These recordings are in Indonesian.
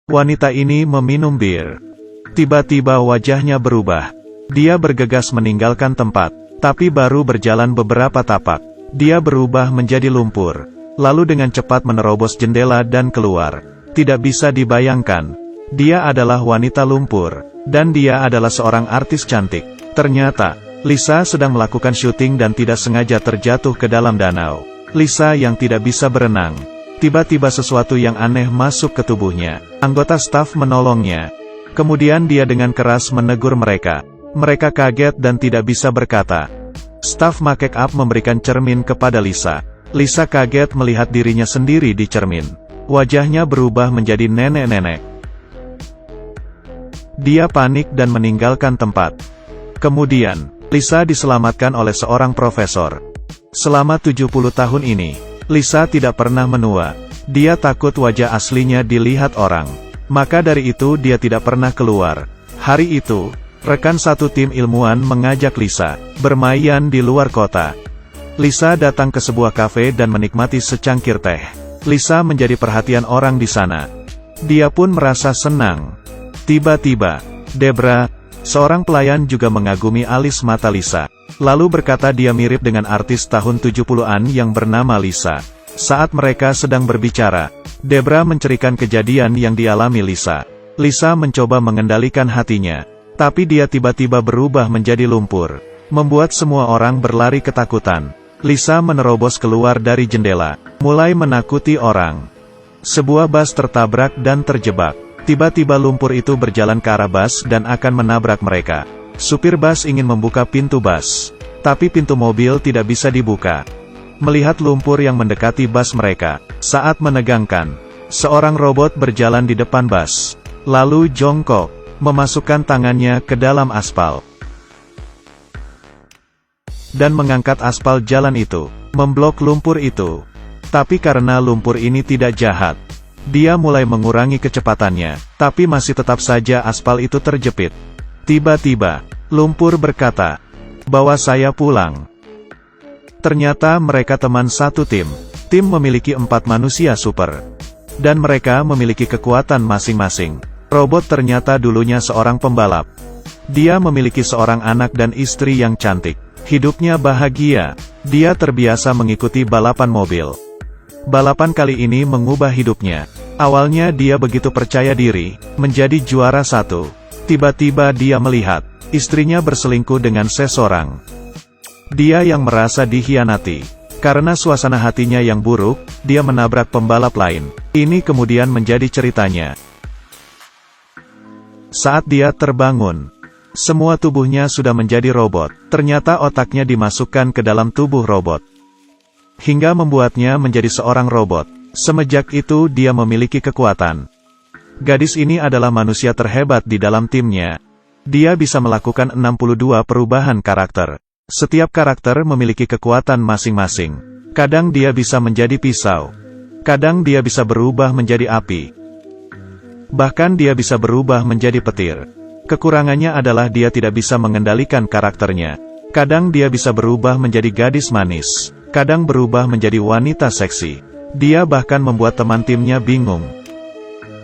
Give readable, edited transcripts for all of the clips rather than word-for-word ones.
Wanita ini meminum bir. Tiba-tiba wajahnya berubah. Dia bergegas meninggalkan tempat, tapi baru berjalan beberapa tapak. Dia berubah menjadi lumpur, lalu dengan cepat menerobos jendela dan keluar. Tidak bisa dibayangkan. Dia adalah wanita lumpur, dan dia adalah seorang artis cantik. Ternyata, Lisa sedang melakukan syuting dan tidak sengaja terjatuh ke dalam danau. Lisa yang tidak bisa berenang. Tiba-tiba sesuatu yang aneh masuk ke tubuhnya. Anggota staf menolongnya. Kemudian dia dengan keras menegur mereka. Mereka kaget dan tidak bisa berkata. Staf make up memberikan cermin kepada Lisa. Lisa kaget melihat dirinya sendiri di cermin. Wajahnya berubah menjadi nenek-nenek. Dia panik dan meninggalkan tempat. Kemudian, Lisa diselamatkan oleh seorang profesor. Selama 70 tahun ini, Lisa tidak pernah menua. Dia takut wajah aslinya dilihat orang. Maka dari itu dia tidak pernah keluar. Hari itu, rekan satu tim ilmuwan mengajak Lisa bermain di luar kota. Lisa datang ke sebuah kafe dan menikmati secangkir teh. Lisa menjadi perhatian orang di sana. Dia pun merasa senang. Tiba-tiba, Debra, seorang pelayan juga mengagumi alis mata Lisa. Lalu berkata dia mirip dengan artis tahun 70-an yang bernama Lisa. Saat mereka sedang berbicara, Debra menceritakan kejadian yang dialami Lisa. Lisa mencoba mengendalikan hatinya, tapi dia tiba-tiba berubah menjadi lumpur, membuat semua orang berlari ketakutan. Lisa menerobos keluar dari jendela, mulai menakuti orang. Sebuah bus tertabrak dan terjebak. Tiba-tiba lumpur itu berjalan ke arah bus dan akan menabrak mereka. Supir bus ingin membuka pintu bus, tapi pintu mobil tidak bisa dibuka. Melihat lumpur yang mendekati bus mereka, saat menegangkan, seorang robot berjalan di depan bus, lalu jongkok, memasukkan tangannya ke dalam aspal, dan mengangkat aspal jalan itu, memblok lumpur itu. Tapi karena lumpur ini tidak jahat, dia mulai mengurangi kecepatannya, tapi masih tetap saja aspal itu terjepit. Tiba-tiba, lumpur berkata, "Bawa saya pulang." Ternyata mereka teman satu tim. Tim memiliki 4 manusia super. Dan mereka memiliki kekuatan masing-masing. Robot ternyata dulunya seorang pembalap. Dia memiliki seorang anak dan istri yang cantik. Hidupnya bahagia. Dia terbiasa mengikuti balapan mobil. Balapan kali ini mengubah hidupnya. Awalnya dia begitu percaya diri, menjadi juara 1. Tiba-tiba dia melihat, istrinya berselingkuh dengan seseorang. Dia yang merasa dikhianati. Karena suasana hatinya yang buruk, dia menabrak pembalap lain. Ini kemudian menjadi ceritanya. Saat dia terbangun, semua tubuhnya sudah menjadi robot. Ternyata otaknya dimasukkan ke dalam tubuh robot, hingga membuatnya menjadi seorang robot. Semenjak itu dia memiliki kekuatan. Gadis ini adalah manusia terhebat di dalam timnya. Dia bisa melakukan 62 perubahan karakter. Setiap karakter memiliki kekuatan masing-masing. Kadang dia bisa menjadi pisau. Kadang dia bisa berubah menjadi api. Bahkan dia bisa berubah menjadi petir. Kekurangannya adalah dia tidak bisa mengendalikan karakternya. Kadang dia bisa berubah menjadi gadis manis. Kadang berubah menjadi wanita seksi. Dia bahkan membuat teman timnya bingung.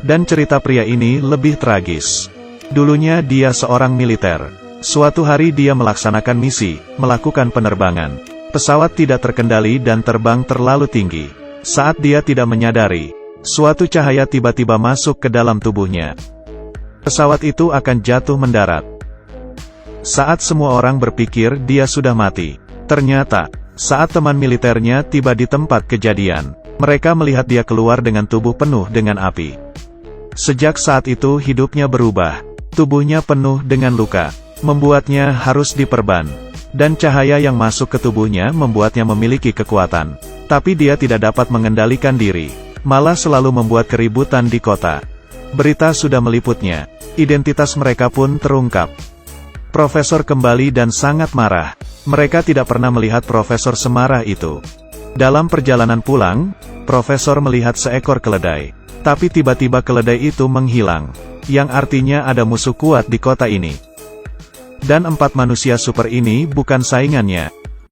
Dan cerita pria ini lebih tragis. Dulunya dia seorang militer. Suatu hari dia melaksanakan misi, melakukan penerbangan. Pesawat tidak terkendali dan terbang terlalu tinggi. Saat dia tidak menyadari, suatu cahaya tiba-tiba masuk ke dalam tubuhnya. Pesawat itu akan jatuh mendarat. Saat semua orang berpikir dia sudah mati, ternyata, saat teman militernya tiba di tempat kejadian, mereka melihat dia keluar dengan tubuh penuh dengan api. Sejak saat itu hidupnya berubah. Tubuhnya penuh dengan luka, membuatnya harus diperban. Dan cahaya yang masuk ke tubuhnya membuatnya memiliki kekuatan. Tapi dia tidak dapat mengendalikan diri, malah selalu membuat keributan di kota. Berita sudah meliputnya. Identitas mereka pun terungkap. Profesor kembali dan sangat marah. Mereka tidak pernah melihat profesor semarah itu. Dalam perjalanan pulang, profesor melihat seekor keledai. Tapi tiba-tiba keledai itu menghilang, yang artinya ada musuh kuat di kota ini. Dan 4 manusia super ini bukan saingannya.